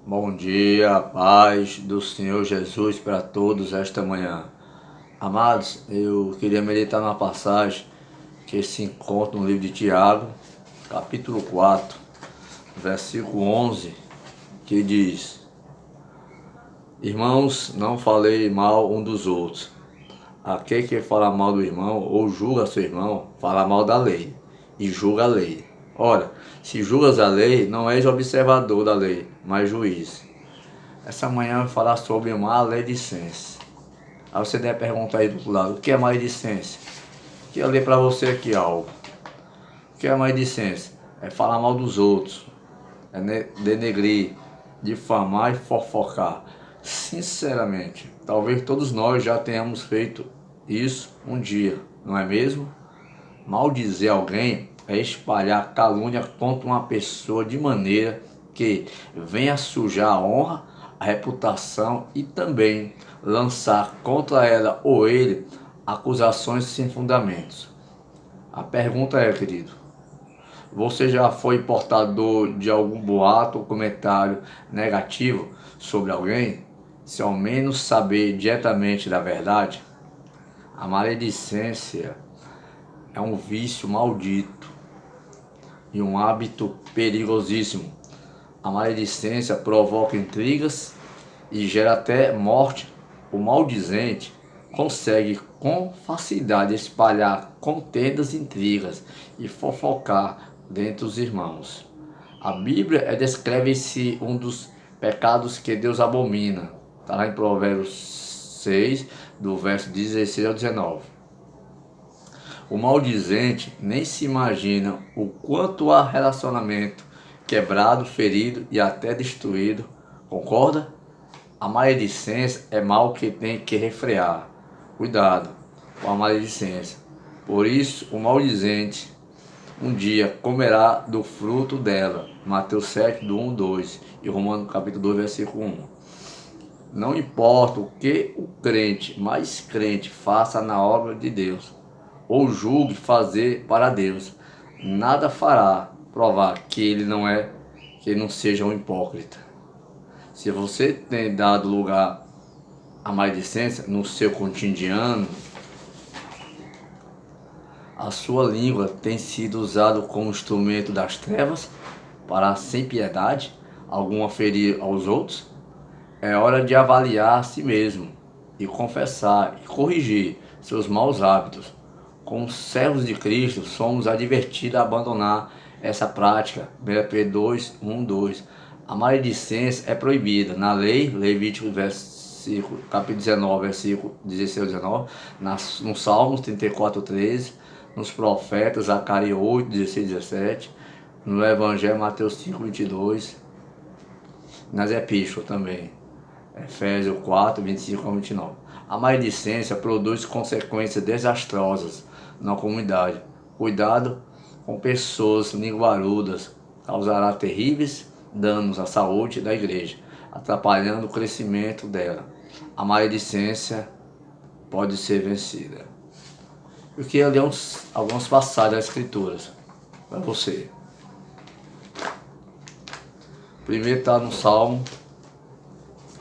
Bom dia, paz do Senhor Jesus para todos esta manhã. Amados, eu queria meditar numa passagem que se encontra no livro de Tiago, capítulo 4, versículo 11, que diz: Irmãos, não falei mal um dos outros. Aquele que fala mal do irmão ou julga seu irmão, fala mal da lei e julga a lei. Ora, se julgas a lei, não és observador da lei, mas juiz. Essa manhã eu vou falar sobre maledicência. Aí você deve perguntar aí do outro lado: o que é maledicência? Quero ler para você aqui algo. O que é maledicência? É falar mal dos outros, é denegrir, difamar e fofocar. Sinceramente, talvez todos nós já tenhamos feito isso um dia, não é mesmo? Maldizer alguém é espalhar calúnia contra uma pessoa de maneira que venha sujar a honra, a reputação e também lançar contra ela ou ele acusações sem fundamentos. A pergunta é, querido, você já foi portador de algum boato ou comentário negativo sobre alguém, sem ao menos saber diretamente da verdade? A maledicência é um vício maldito e um hábito perigosíssimo. A maledicência provoca intrigas e gera até morte. O maldizente consegue com facilidade espalhar contendas, intrigas e fofocar dentre os irmãos. A Bíblia descreve-se um dos pecados que Deus abomina. Está lá em Provérbios 6, do verso 16 ao 19. O maldizente nem se imagina o quanto há relacionamento quebrado, ferido e até destruído. Concorda? A maledicência é mal que tem que refrear. Cuidado com a maledicência. Por isso, o maldizente um dia comerá do fruto dela. Mateus 7, do 1, 2 e Romanos capítulo 2, versículo 1. Não importa o que o crente, mais crente, faça na obra de Deus, ou julgue fazer para Deus, nada fará provar que ele não seja um hipócrita. Se você tem dado lugar à maledicência no seu cotidiano, a sua língua tem sido usada como instrumento das trevas para, sem piedade alguma, ferir aos outros. É hora de avaliar a si mesmo e confessar e corrigir seus maus hábitos. Como servos de Cristo, somos advertidos a abandonar essa prática. 1 Pedro 2, 1, 2. A maledicência é proibida na lei, Levítico capítulo 19, versículo 16 a 19, no Salmos 34, 13, nos profetas, Zacarias 8, 16 e 17, no Evangelho, Mateus 5, 22, nas epístolas também, Efésios 4, 25 a 29. A maledicência produz consequências desastrosas na comunidade. Cuidado com pessoas linguarudas, causará terríveis danos à saúde da igreja, atrapalhando o crescimento dela. A maledicência pode ser vencida. Eu queria ler algumas passagens das Escrituras para você. Primeiro está no Salmo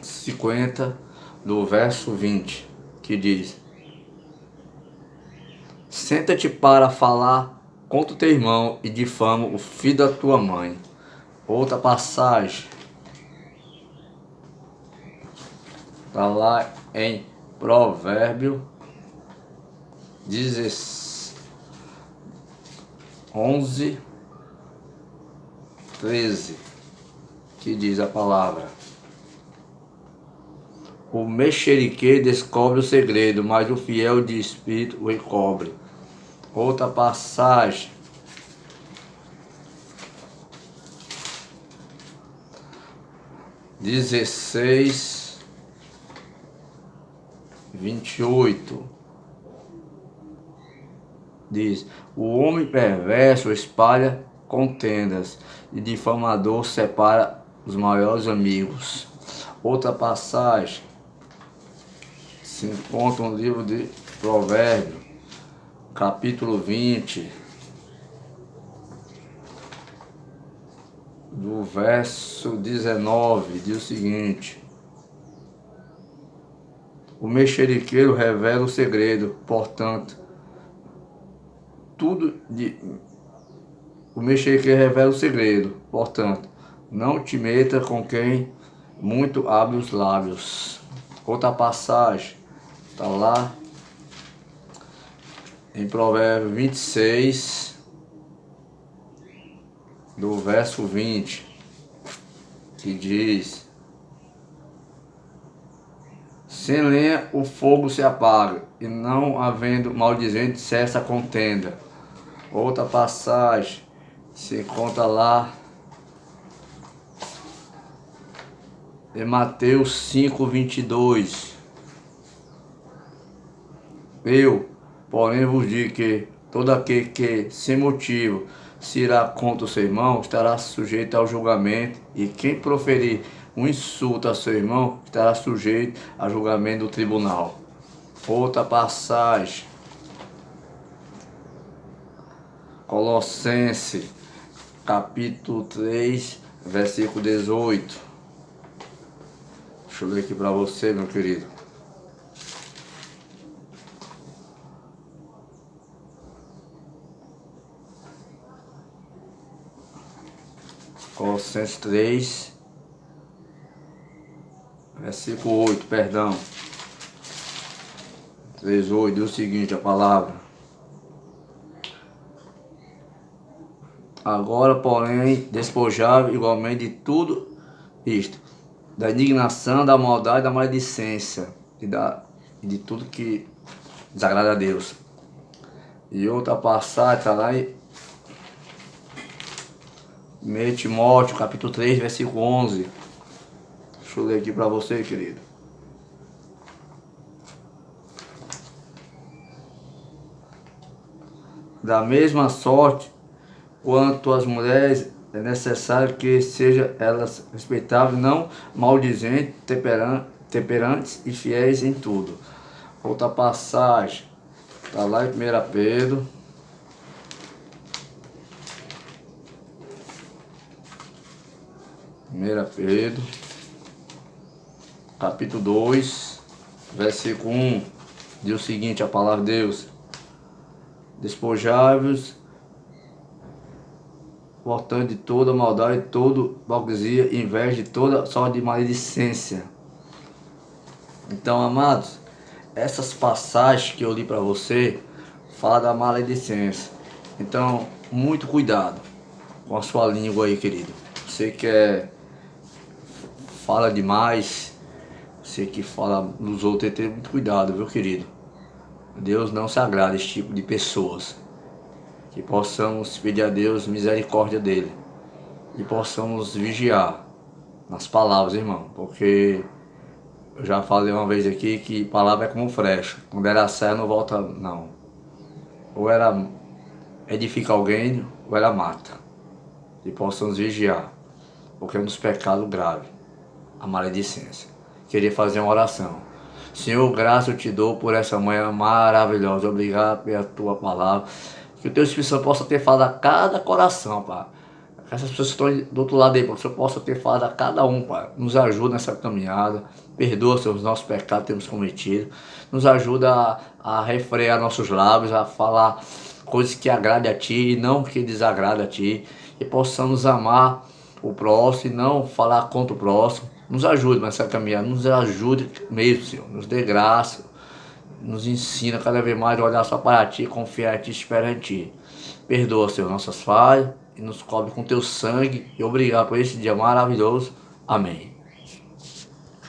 50, do verso 20, que diz: Senta-te para falar contra o teu irmão e difama o filho da tua mãe. Outra passagem está lá em Provérbio 11, 13, que diz a palavra: O mexeriquê descobre o segredo, mas o fiel de espírito o encobre. Outra passagem, (16, 28), diz: O homem perverso espalha contendas e difamador separa os maiores amigos. Outra passagem se encontra no livro de Provérbios, capítulo 20, do verso 19, diz o seguinte: o mexeriqueiro revela o segredo, portanto, o mexeriqueiro revela o segredo, portanto, não te meta com quem muito abre os lábios. Outra passagem, está lá em Provérbios 26, do verso 20, que diz: sem lenha o fogo se apaga, e não havendo maldizente cessa a contenda. Outra passagem se encontra lá em Mateus 5:22. Eu, porém, vos digo que todo aquele que, sem motivo, se irá contra o seu irmão, estará sujeito ao julgamento, e quem proferir um insulto a seu irmão, estará sujeito ao julgamento do tribunal. Outra passagem, Colossenses, capítulo 3, versículo 18. Deixa eu ler aqui para você, meu querido. Colossenses 3, versículo 8, perdão. 3:8, diz o seguinte, a palavra: agora, porém, despojai igualmente de tudo isto, da indignação, da maldade, da maledicência e de tudo que desagrada a Deus. E outra passagem está lá em 1 Timóteo, capítulo 3, versículo 11. Deixa eu ler aqui para você, querido. Da mesma sorte, quanto às mulheres, é necessário que sejam elas respeitáveis, não maldizentes, temperantes e fiéis em tudo. Outra passagem, está lá em 1 Pedro. Pedro, capítulo 2, versículo 1, diz o seguinte, a palavra de Deus: despojai-vos, portanto, de toda maldade, toda hipocrisia, inveja, de toda sorte de maledicência. Então, amados, essas passagens que eu li para você falam da maledicência. Então, muito cuidado com a sua língua aí, querido. Você que fala demais, você que fala nos outros, tem que ter muito cuidado, viu, querido? Deus não se agrada desse tipo de pessoas. Que possamos pedir a Deus misericórdia dele e possamos vigiar nas palavras, irmão, porque eu já falei uma vez aqui que palavra é como flecha, quando ela sai não volta não, ou ela edifica alguém ou ela mata. E possamos vigiar, porque é um dos pecados graves, a maledicência. Queria fazer uma oração. Senhor, graça eu te dou por essa manhã maravilhosa, obrigado pela tua palavra. Que o teu Espírito Santo possa ter falado a cada coração, Pai. Que essas pessoas que estão do outro lado aí, Pai, que o Senhor possa ter falado a cada um, Pai. Nos ajuda nessa caminhada. Perdoa, Senhor, os nossos pecados que temos cometido. Nos ajuda a refrear nossos lábios, a falar coisas que agradem a Ti e não que desagradem a Ti. E possamos amar o próximo e não falar contra o próximo. Nos ajude nessa caminhada. Nos ajude mesmo, Senhor. Nos dê graça. Nos ensina cada vez mais a olhar só para Ti, confiar em Ti, esperar em Ti. Perdoa, Senhor, nossas falhas e nos cobre com Teu sangue. E obrigado por esse dia maravilhoso. Amém.